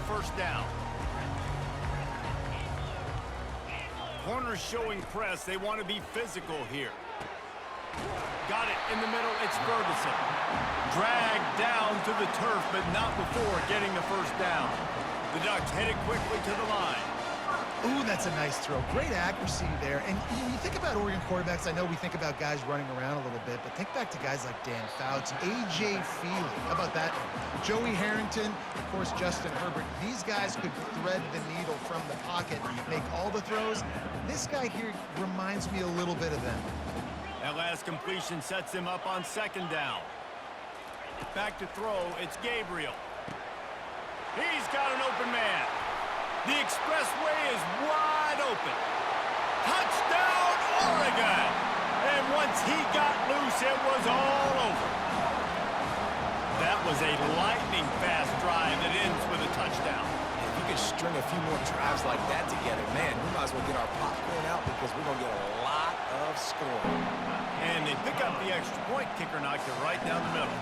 first down. Corners showing press. They want to be physical here. Got it in the middle. It's Ferguson. Dragged down to the turf, but not before getting the first down. The Ducks headed quickly to the line. Ooh, that's a nice throw. Great accuracy there. And you think about Oregon quarterbacks, I know we think about guys running around a little bit, but think back to guys like Dan Fouts, A.J. Feely. How about that? Joey Harrington, of course, Justin Herbert. These guys could thread the needle from the pocket, make all the throws. This guy here reminds me a little bit of them. That last completion sets him up on second down. Back to throw, it's Gabriel. He's got an open man. The expressway is wide open. Touchdown, Oregon! And once he got loose, it was all over. That was a lightning-fast drive that ends with a touchdown. If you could string a few more drives like that together, man, we might as well get our popcorn out because we're going to get a lot of scoring. And they pick up the extra point. Kicker knocked it right down the middle.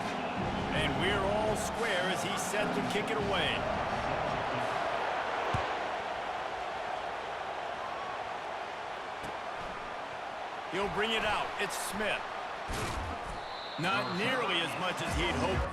And we're all square as he's set to kick it away. He'll bring it out. It's Smith. Not nearly as much as he'd hoped.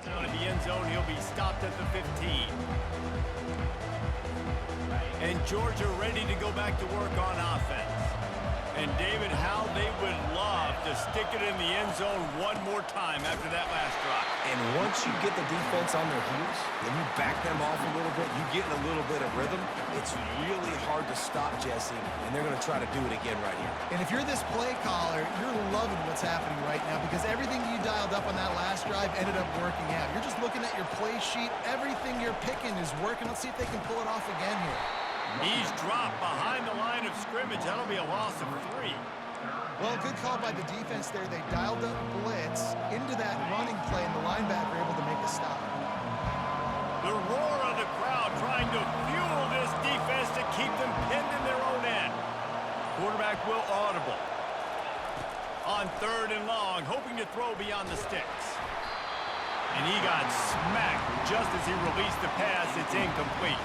Down in the end zone, he'll be stopped at the 15. And Georgia ready to go back to work on offense. And David, how they would love to stick it in the end zone one more time after that last drive. And once you get the defense on their heels, and you back them off a little bit, you get in a little bit of rhythm, it's really hard to stop Jesse, and they're going to try to do it again right here. And if you're this play caller, you're loving what's happening right now because everything you dialed up on that last drive ended up working out. You're just looking at your play sheet. Everything you're picking is working. Let's see if they can pull it off again here. He's dropped behind the line of scrimmage. That'll be a loss of 3. Well, good call by the defense there. They dialed up blitz into that running play, and the linebacker able to make a stop. The roar of the crowd trying to fuel this defense to keep them pinned in their own end. Quarterback will audible. On 3rd and long, hoping to throw beyond the sticks. And he got smacked just as he released the pass. It's incomplete.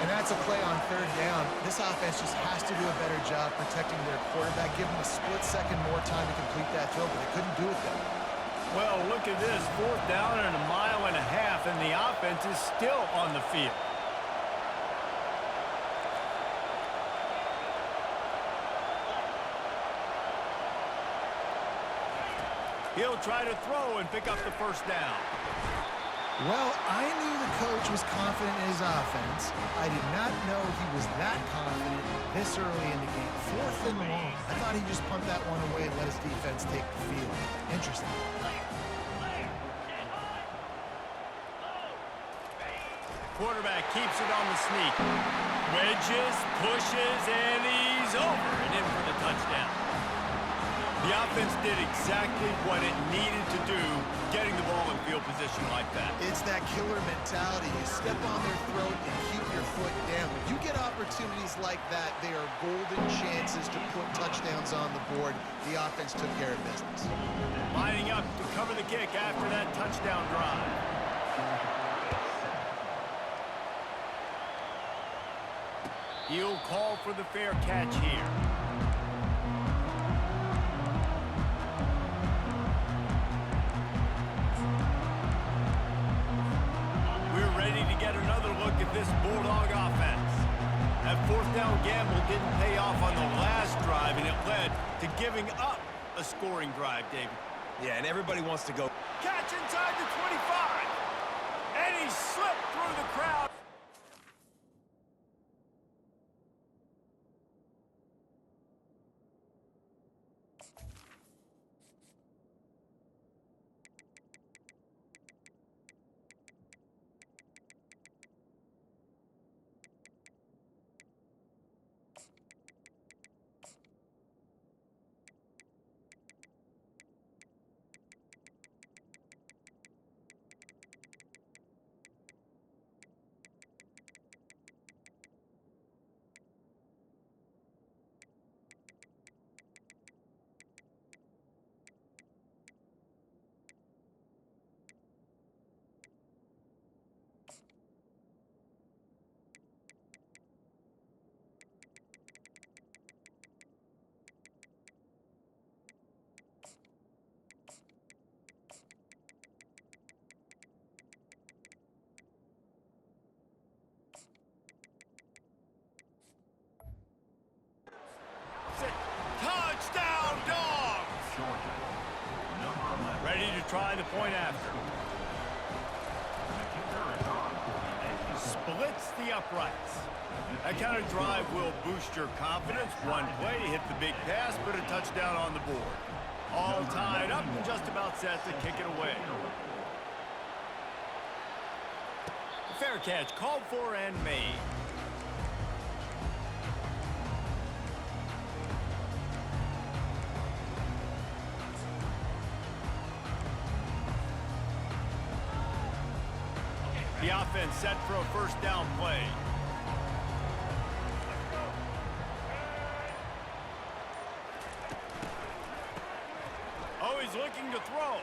And that's a play on 3rd down. This offense just has to do a better job protecting their quarterback, give them a split second more time to complete that throw, but they couldn't do it then. Well, look at this. 4th down and a mile and a half, and the offense is still on the field. He'll try to throw and pick up the first down. Well, I knew the coach was confident in his offense. I did not know he was that confident this early in the game. 4th and long. I thought he'd just punt that one away and let his defense take the field. Interesting. Quarterback keeps it on the sneak. Wedges, pushes, and he's over and in for the touchdown. The offense did exactly what it needed to do, getting the ball in field position like that. It's that killer mentality. You step on their throat and keep your foot down. When you get opportunities like that, they are golden chances to put touchdowns on the board. The offense took care of business. Lining up to cover the kick after that touchdown drive. He'll call for the fair catch here. This Bulldog offense. That 4th down gamble didn't pay off on the last drive, and it led to giving up a scoring drive, David. Yeah, and everybody wants to go. Catch inside the 25, and he slipped through the crowd. try the point after. Splits the uprights. That kind of drive will boost your confidence. One play, hit the big pass, put a touchdown on the board. All tied up and just about set to kick it away. Fair catch called for and made. The offense set for a first down play. Oh, he's looking to throw.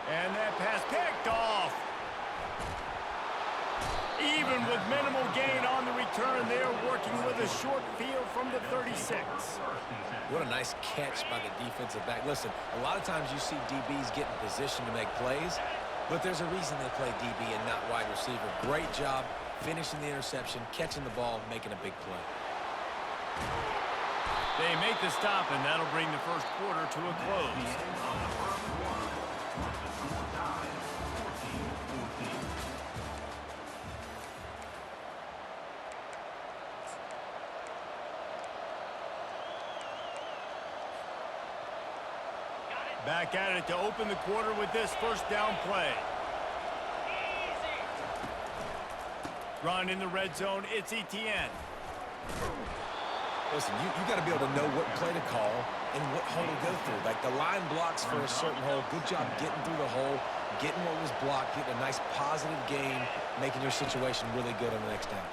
And that pass picked off. Even with minimal gain on the return, they're working with a short field from the 36. What a nice catch by the defensive back. Listen, a lot of times you see DBs get in position to make plays, but there's a reason they play DB and not wide receiver. Great job finishing the interception, catching the ball, making a big play. They make the stop, and that'll bring the first quarter to a close. Back at it to open the quarter with this first down play. Run in the red zone, it's Etienne. Listen, you got to be able to know what play to call and what hole to go through. Like the line blocks for a certain hole. Good job getting through the hole, getting what was blocked, getting a nice positive gain, making your situation really good on the next down.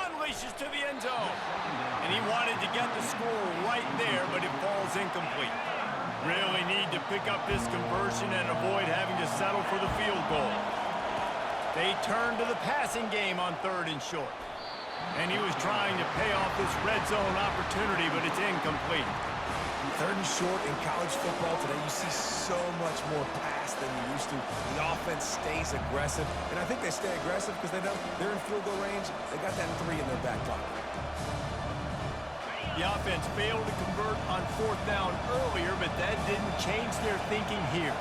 Unleashes to the end zone. And he wanted to get the score right there, but it falls incomplete. Really need to pick up this conversion and avoid having to settle for the field goal. They turn to the passing game on 3rd and short. And he was trying to pay off this red zone opportunity, but it's incomplete. 3rd and short in college football today, you see so much more pass than you used to. The offense stays aggressive, and I think they stay aggressive because they know they're in field goal range. They got that 3 in their back pocket. The offense failed to convert on 4th down earlier, but that didn't change their thinking here.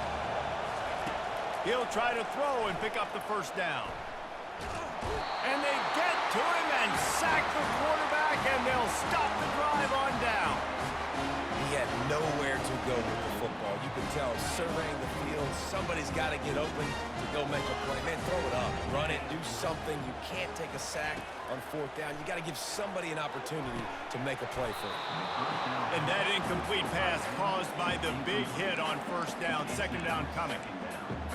He'll try to throw and pick up the first down. And they get to him and sack the quarterback, and they'll stop the drive on down. He had nowhere to go with the football. You can tell, surveying the field, somebody's got to get open to go make a play. Man, throw it up, run it, do something. You can't take a sack on 4th down. You got to give somebody an opportunity to make a play for him. And that incomplete pass caused by the big hit on 1st down, 2nd down coming.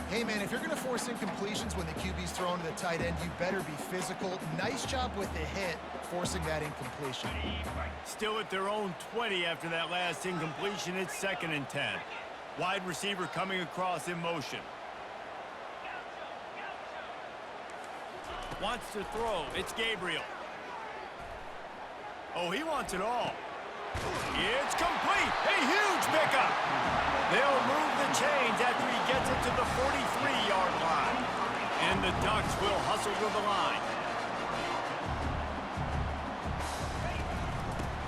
Hey, man, if you're going to force incompletions when the QB's thrown to the tight end, you better be physical. Nice job with the hit, forcing that incompletion. Still at their own 20 after that last incompletion. It's 2nd and 10. Wide receiver coming across in motion. Wants to throw. It's Gabriel. Oh, he wants it all. It's complete. A huge pickup. They'll move the chains after he gets it to the 43-yard line. And the Ducks will hustle to the line.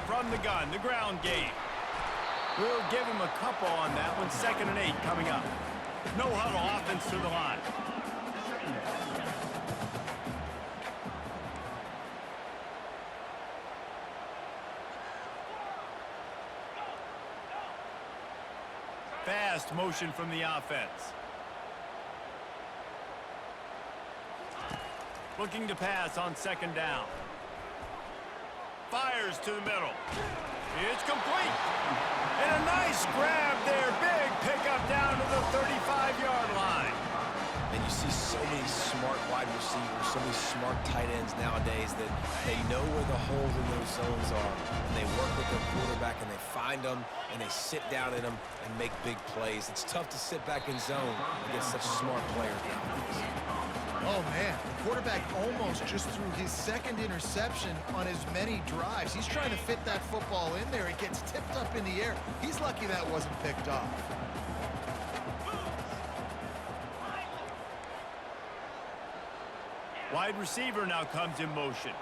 From the gun, the ground game. We'll give him a couple on that one. 2nd and 8 coming up. No huddle offense to the line. Fast motion from the offense. Looking to pass on 2nd down. Fires to the middle. It's complete. And a nice grab there. Big pickup down to the 35-yard line. And you see so many smart wide receivers, so many smart tight ends nowadays that they know where the holes in those zones are. And they work with their quarterback, and they find them, and they sit down in them and make big plays. It's tough to sit back in zone against such smart players nowadays. Oh, man, the quarterback almost just threw his 2nd interception on as many drives. He's trying to fit that football in there. It gets tipped up in the air. He's lucky that wasn't picked off. Wide receiver now comes in motion.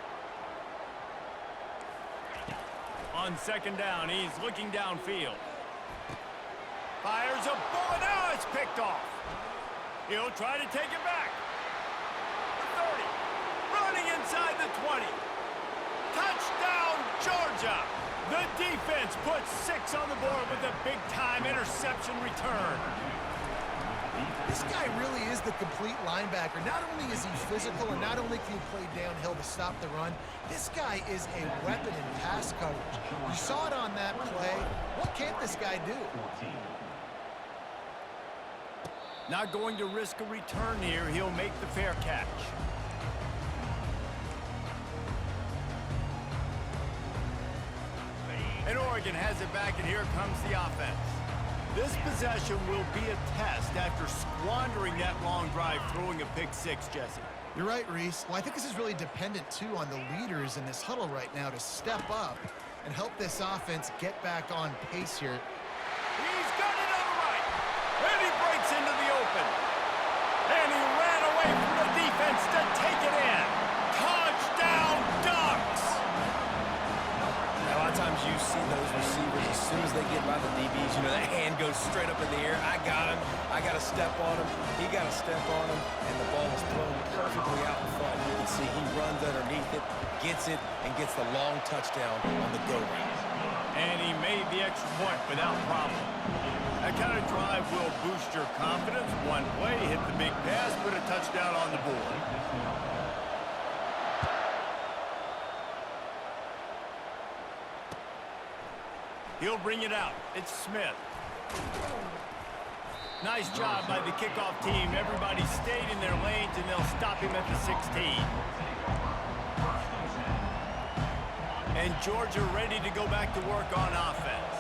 On 2nd down, he's looking downfield. Fires a bullet. Now it's picked off. He'll try to take it back. The 30. Running inside the 20. Touchdown, Georgia. The defense puts 6 on the board with a big-time interception return. This guy really is the complete linebacker. Not only is he physical, and not only can he play downhill to stop the run, this guy is a weapon in pass coverage. You saw it on that play. What can't this guy do? Not going to risk a return here. He'll make the fair catch. And Oregon has it back, and here comes the offense. This possession will be a test after squandering that long drive, throwing a pick 6, Jesse. You're right, Reese. Well, I think this is really dependent, too, on the leaders in this huddle right now to step up and help this offense get back on pace here. He's got it on the right, and he breaks into the open. And he ran away from the defense to take it in. Touchdown, Ducks! Now, a lot of times you see those receivers, as soon as they get by the DBs, you know, that hand goes straight up in the air. I got him. I got to step on him. He got to step on him. And the ball is thrown perfectly out in front. You can see he runs underneath it, gets it, and gets the long touchdown on the go route. And he made the extra point without problem. That kind of drive will boost your confidence. One play, hit the big pass, put a touchdown on the board. He'll bring it out. It's Smith. Nice job by the kickoff team. Everybody stayed in their lanes, and they'll stop him at the 16. And Georgia ready to go back to work on offense.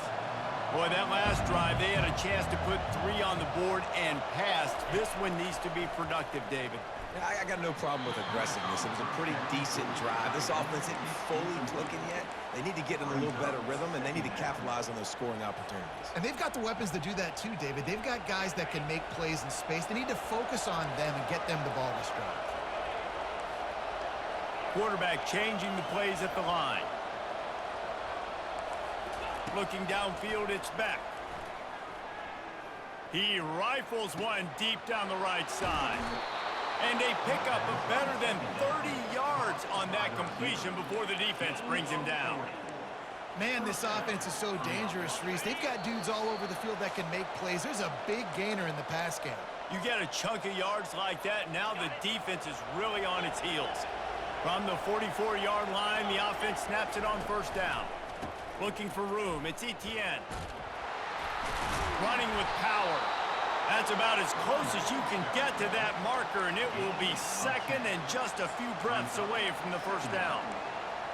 Boy, that last drive, they had a chance to put 3 on the board and passed. This one needs to be productive, David. I got no problem with aggressiveness. It was a pretty decent drive. This offense isn't fully clicking yet. They need to get in a little better rhythm, and they need to capitalize on those scoring opportunities. And they've got the weapons to do that too, David. They've got guys that can make plays in space. They need to focus on them and get them the ball this drive. Quarterback changing the plays at the line. Looking downfield, it's Beck. He rifles one deep down the right side. And they pick up a better than 30 yards on that completion before the defense brings him down. Man, this offense is so dangerous, Reese. They've got dudes all over the field that can make plays. There's a big gainer in the pass game. You get a chunk of yards like that, now the defense is really on its heels. From the 44-yard line, the offense snaps it on first down. Looking for room, it's Etienne. Running with power. That's about as close as you can get to that marker, and it will be second and just a few breaths away from the first down.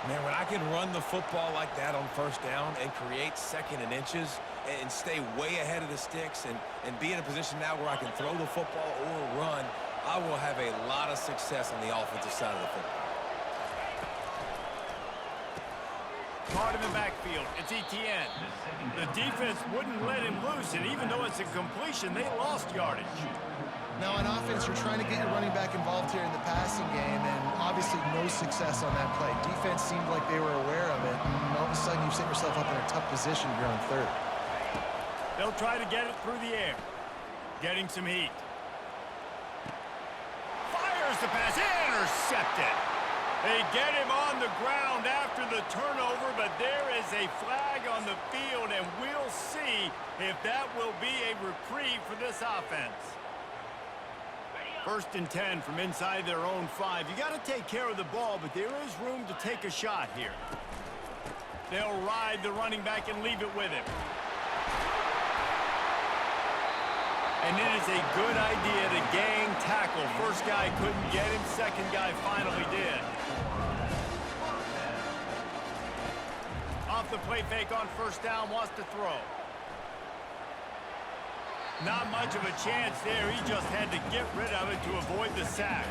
Man, when I can run the football like that on first down and create second and inches and stay way ahead of the sticks and be in a position now where I can throw the football or run, I will have a lot of success on the offensive side of the football. Caught in the backfield, it's Etienne. The defense wouldn't let him loose, and even though it's a completion, they lost yardage. Now, on offense, you're trying to get your running back involved here in the passing game, and obviously no success on that play. Defense seemed like they were aware of it, and all of a sudden you set yourself up in a tough position here on third. They'll try to get it through the air. Getting some heat. Fires the pass, intercepted. They get him on the ground after the turnover, but there is a flag on the field, and we'll see if that will be a reprieve for this offense. 1st and 10 from inside their own 5. You got to take care of the ball, but there is room to take a shot here. They'll ride the running back and leave it with him. And it is a good idea to gang tackle. First guy couldn't get him, second guy finally did. Off the play fake on first down, wants to throw. Not much of a chance there. He just had to get rid of it to avoid the sack.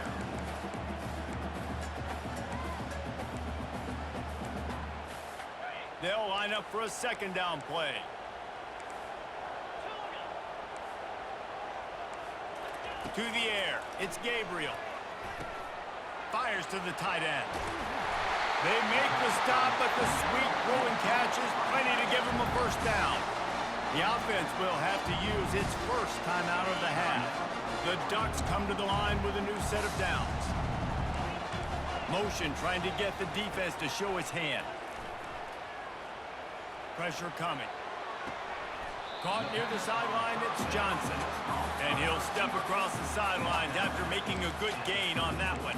They'll line up for a second down play. To the air, it's Gabriel. Fires to the tight end. They make the stop, but the sweet throw and catch is plenty to give him a first down. The offense will have to use its first timeout of the half. The Ducks come to the line with a new set of downs. Motion trying to get the defense to show its hand. Pressure coming. Caught near the sideline, it's Johnson. And he'll step across the sidelines after making a good gain on that one.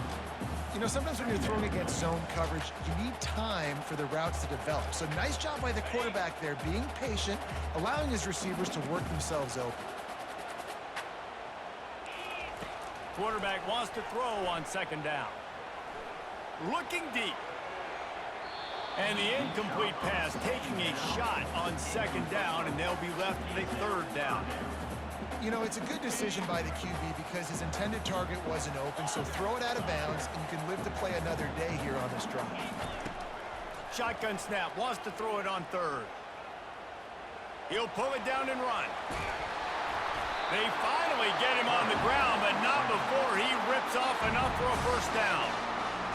You know, sometimes when you're throwing against zone coverage, you need time for the routes to develop. So nice job by the quarterback there, being patient, allowing his receivers to work themselves open. Quarterback wants to throw on second down. Looking deep. And the incomplete pass taking a shot on second down, and they'll be left with a third down. You know, it's a good decision by the QB because his intended target wasn't open, so throw it out of bounds, and you can live to play another day here on this drive. Shotgun snap, wants to throw it on third. He'll pull it down and run. They finally get him on the ground, but not before he rips off enough for a first down.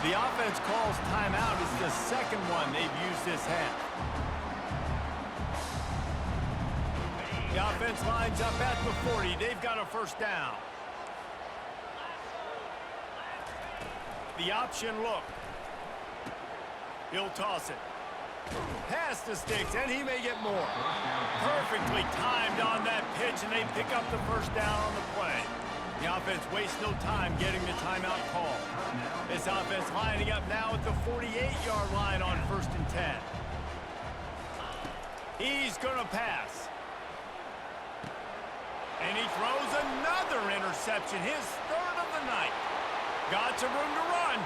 The offense calls timeout. It's the second one they've used this half. The offense lines up at the 40. They've got a first down. The option look. He'll toss it. Pass the sticks, and he may get more. Perfectly timed on that pitch, and they pick up the first down on the play. The offense wastes no time getting the timeout call. This offense lining up now at the 48-yard line on 1st and 10. He's going to pass. And he throws another interception, his third of the night. Got some room to run.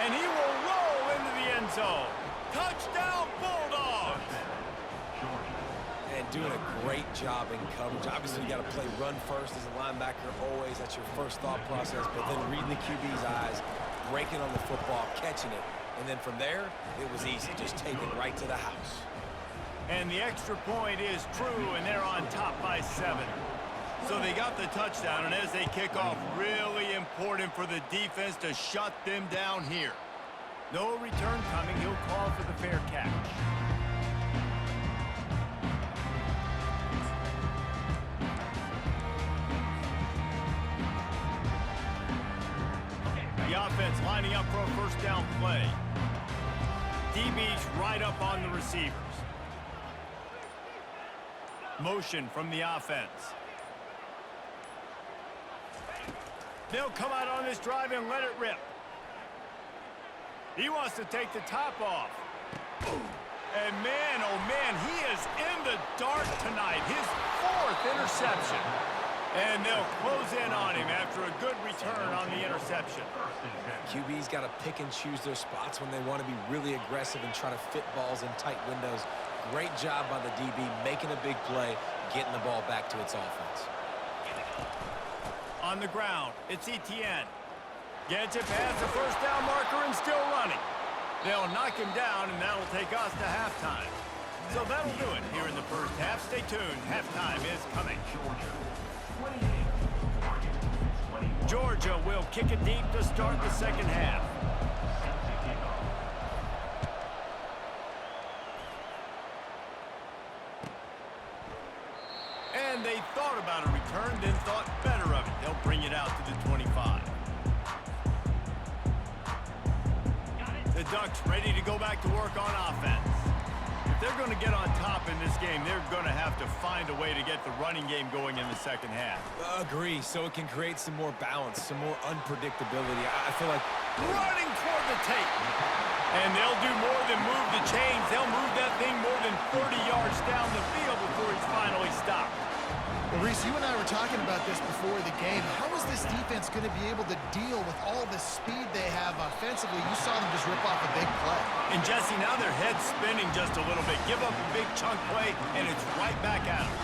And he will roll into the end zone. Touchdown, Bulldogs! And doing a great job in coverage. Obviously, you got to play run first as a linebacker always. That's your first thought process. But then reading the QB's eyes, breaking on the football, catching it. And then from there, it was easy. Just take it right to the house. And the extra point is true, and they're on top by 7. So they got the touchdown, and as they kick off, really important for the defense to shut them down here. No return coming. He'll call for the fair catch. The offense lining up for a first down play. DB's right up on the receivers. Motion from the offense. They'll come out on this drive and let it rip. He wants to take the top off. And man, oh man, he is in the dark tonight. His 4th interception. And they'll close in on him after a good return on the interception. QB's got to pick and choose their spots when they want to be really aggressive and try to fit balls in tight windows. Great job by the DB making a big play, getting the ball back to its offense. On the ground, it's Etienne. Gets it past the first down marker and still running. They'll knock him down, and that'll take us to halftime. So that'll do it here in the first half. Stay tuned. Halftime is coming. Georgia will kick it deep to start the second half. And they thought about a return, then thought better of it. They'll bring it out to the 25. The Ducks ready to go back to work on offense. If they're going to get on top in this game, they're going to have to find a way to get the running game going in the second half. Agree, so it can create some more balance, some more unpredictability. I feel like running toward the tape. And they'll do more than move the chains. They'll move that thing more than 30 yards down the field before he's finally stopped. Well, Reese, you and I were talking about this before the game. How is this defense going to be able to deal with all the speed they have offensively? You saw them just rip off a big play. And Jesse, now their head's spinning just a little bit. Give up a big chunk play, and it's right back at them.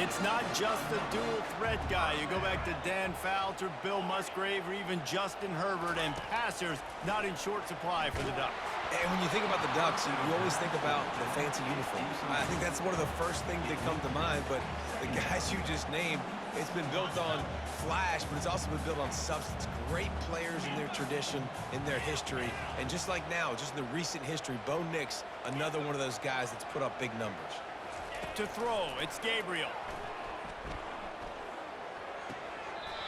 It's not just the dual threat guy. You go back to Dan Fouts or Bill Musgrave or even Justin Herbert, and passers not in short supply for the Ducks. And when you think about the Ducks, you always think about the fancy uniforms. I think that's one of the first things that come to mind, but the guys you just named, it's been built on flash, but it's also been built on substance. Great players in their tradition, in their history, and just like now, just in the recent history, Bo Nix, another one of those guys that's put up big numbers. To throw, it's Gabriel.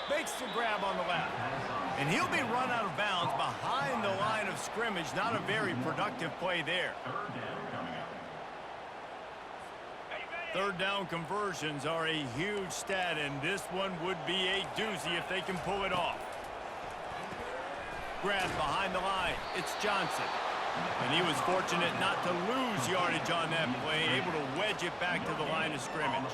Makes the grab on the left. And he'll be run out of bounds behind the line of scrimmage. Not a very productive play there. Third down conversions are a huge stat, and this one would be a doozy if they can pull it off. Grab behind the line. It's Johnson. And he was fortunate not to lose yardage on that play, able to wedge it back to the line of scrimmage.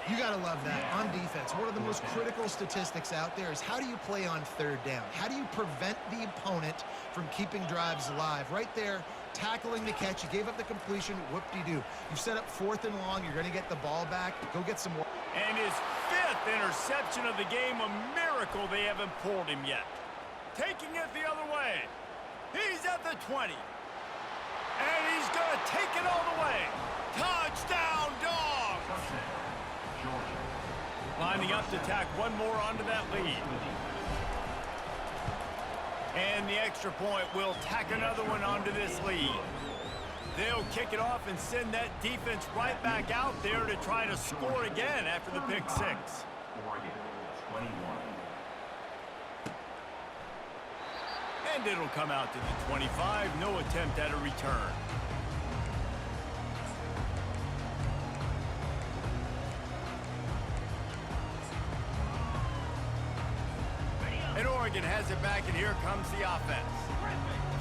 You got to love that. On defense, one of the most critical statistics out there is how do you play on third down? How do you prevent the opponent from keeping drives alive? Right there, tackling the catch. You gave up the completion. Whoop-de-doo. You've set up 4th and long. You're going to get the ball back. Go get some more. And his 5th interception of the game, a miracle they haven't pulled him yet. Taking it the other way. He's at the 20. And he's going to take it all the way. Touchdown, Dogs! Lining up to tack one more onto that lead. And the extra point will tack another one onto this lead. They'll kick it off and send that defense right back out there to try to score again after the pick 6. And it'll come out to the 25. No attempt at a return. And Oregon has it back, and here comes the offense.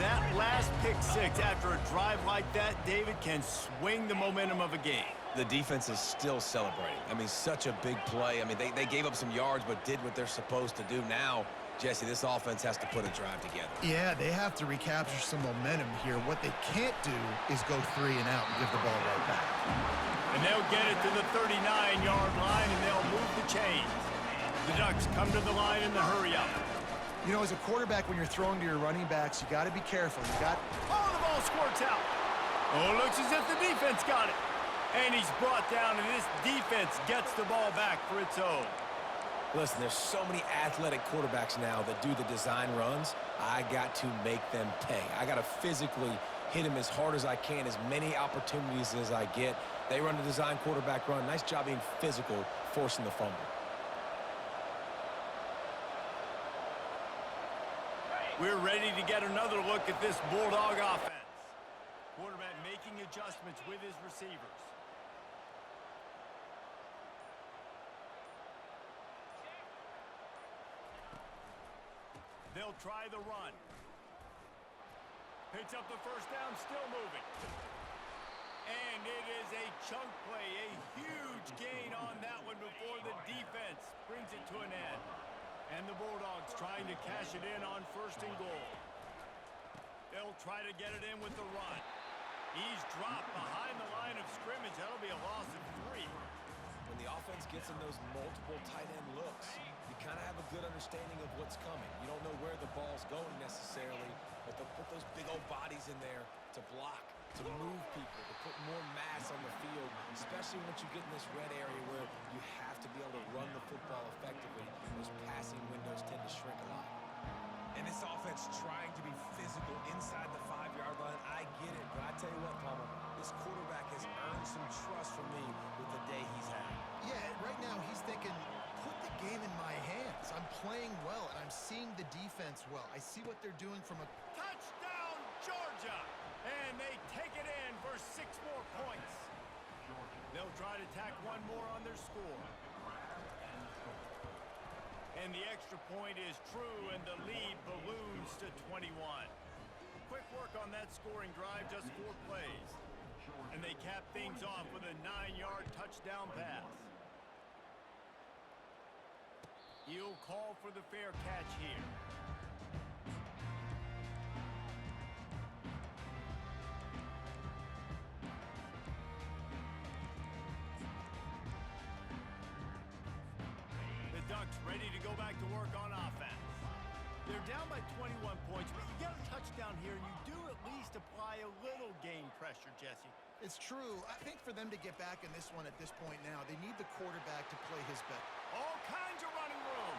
That last pick 6 after a drive like that, David, can swing the momentum of a game. The defense is still celebrating. I mean, such a big play. I mean, they gave up some yards but did what they're supposed to do. Now, Jesse, this offense has to put a drive together. Yeah, they have to recapture some momentum here. What they can't do is go 3 and out and give the ball right back. And they'll get it to the 39-yard line, and they'll move the chains. The Ducks come to the line in the hurry-up. You know, as a quarterback, when you're throwing to your running backs, you got to be careful. Oh, the ball squirts out. Oh, looks as if the defense got it. And he's brought down, and this defense gets the ball back for its own. Listen, there's so many athletic quarterbacks now that do the design runs. I got to make them pay. I got to physically hit him as hard as I can, as many opportunities as I get. They run the design quarterback run. Nice job being physical, forcing the fumble. We're ready to get another look at this Bulldog offense. Quarterback making adjustments with his receivers. They'll try the run. Picks up the first down, still moving. And it is a chunk play, a huge gain on that one before the defense brings it to an end. And the Bulldogs trying to cash it in on 1st and goal. They'll try to get it in with the run. He's dropped behind the line of scrimmage. That'll be a loss of 3. When the offense gets in those multiple tight end looks, you kind of have a good understanding of what's coming. You don't know where the ball's going necessarily, but they'll put those big old bodies in there to block, to move people, to put more mass on the field, especially once you get in this red area where you have to be able to run the football effectively. Those passing windows tend to shrink a lot. And this offense trying to be physical inside the 5-yard line, I get it, but I tell you what, Palmer, this quarterback has earned some trust from me with the day he's had. Yeah, right now he's thinking, put the game in my hands. I'm playing well, and I'm seeing the defense well. I see what they're doing from a... Touchdown, Georgia! And they take it in for 6 more points. They'll try to tack one more on their score. And the extra point is true, and the lead balloons to 21. Quick work on that scoring drive, just 4 plays. And they cap things off with a 9-yard touchdown pass. He'll call for the fair catch here. Ducks ready to go back to work on offense. They're down by 21 points, but you get a touchdown here, and you do at least apply a little game pressure, Jesse. It's true. I think for them to get back in this one at this point now, they need the quarterback to play his best. All kinds of running room.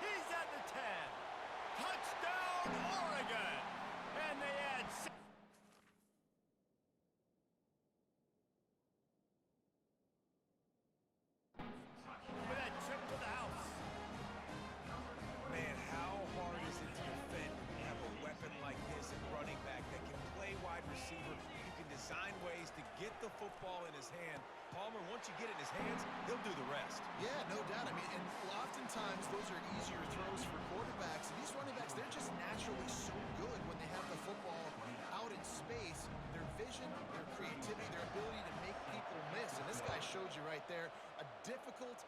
He's at the 10. Touchdown, Oregon. And they add 6. his hand. Palmer, once you get it in his hands, he'll do the rest. Yeah, no doubt. I mean, and oftentimes those are easier throws for quarterbacks. And these running backs, they're just naturally so good when they have the football out in space. Their vision, their creativity, their ability to make people miss. And this guy showed you right there, a difficult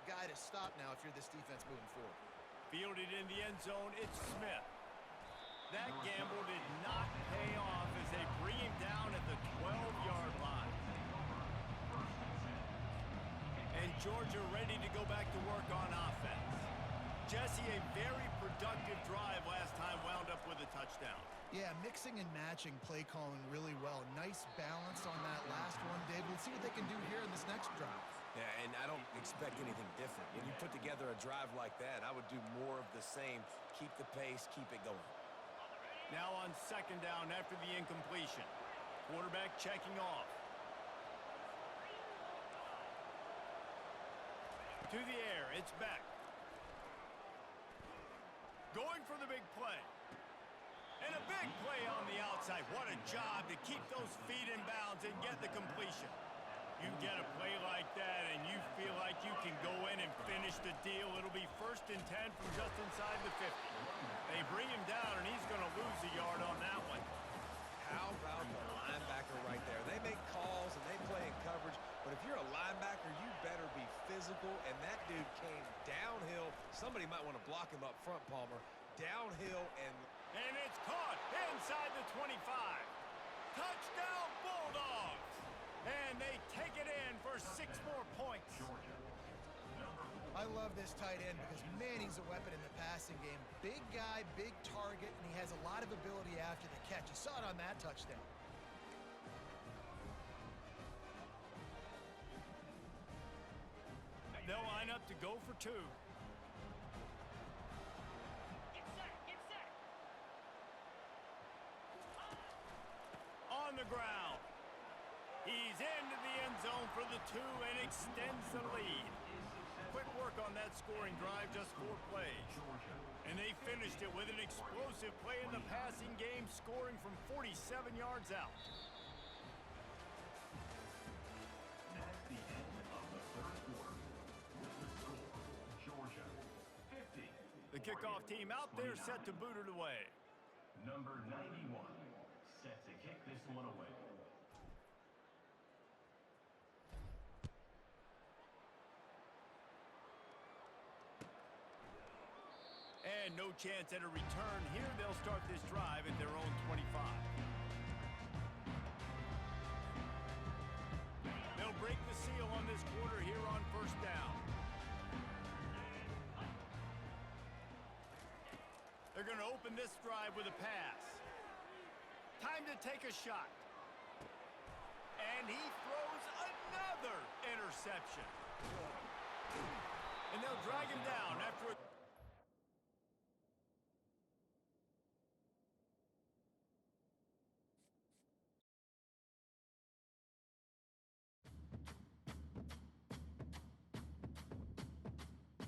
guy to stop now if you're this defense moving forward. Fielded in the end zone, it's Smith. That gamble did not pay off as they bring him down at the 12-yard line. And Georgia ready to go back to work on offense. Jesse, a very productive drive last time, wound up with a touchdown. Yeah, mixing and matching play calling really well. Nice balance on that last one, David. Let's see what they can do here in this next drive. Yeah, and I don't expect anything different. When you put together a drive like that, I would do more of the same. Keep the pace, keep it going. Now on second down after the incompletion. Quarterback checking off. To the air, it's Beck. Going for the big play. And a big play on the outside. What a job to keep those feet in bounds and get the completion. You get a play like that and you feel like you can go in and finish the deal. It'll be 1st and 10 from just inside the 50. They bring him down and he's going to lose a yard on that one. How about the linebacker right there? They make calls and they play in coverage, but if you're a linebacker, you better be physical, and that dude came downhill. Somebody might want to block him up front, Palmer. Downhill and it's caught inside the 25. Touchdown Bulldogs! And they take it in for 6 more points. I love this tight end because, man, he's a weapon in the passing game. Big guy, big target, and he has a lot of ability after the catch. You saw it on that touchdown. They'll line up to go for 2. Get set. On the ground. He's into the end zone for the 2 and extends the lead. Quick work on that scoring drive, just 4 plays. And they finished it with an explosive play in the passing game, scoring from 47 yards out. That's the end of the third quarter. With the score, Georgia 50. The kickoff team out there set to boot it away. Number 91 set to kick this one away. And no chance at a return here. They'll start this drive at their own 25. They'll break the seal on this quarter here on 1st down. They're going to open this drive with a pass. Time to take a shot. And he throws another interception. And they'll drag him down after a